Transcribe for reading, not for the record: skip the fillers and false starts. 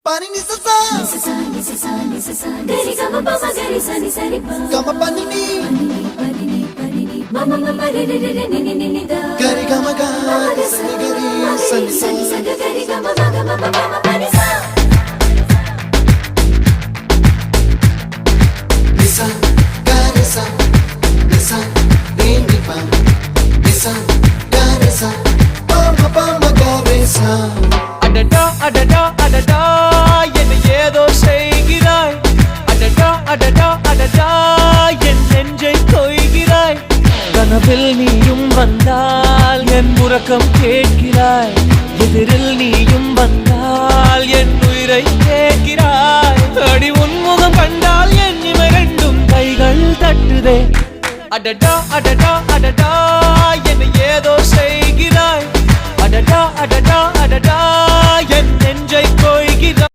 Pani ni sa sa gari gama pa ma gari sa ni sa ri pa gama pani ni mama mama re re re ni ni ni da gari gama ga sa ni gari sa ni sa gari gama ma gama mama pani sa nisa gari sa nisa re ni pa nisa gari sa pa ma gari sa அடடா அடடா அடடா என்ன ஏதோ செய்கிறாய் அடடா அடடா அடடா என் நெஞ்சை கொய்கிறாய் கனவில் நீயும் வந்தால் என் உறக்கம் கேட்கிறாய் எதிரில் நீயும் வந்தால் என் உயிரை கேட்கிறாய் அடி உன்முகம் கண்டால் என் இமை ரெண்டும் கைகள் தட்டுதே அடடா அடடா அடடா என்ன ஏதோ செய்கிறாய் அடடா அடடா அடடா என் நெஞ்சை கொய்கிறாய்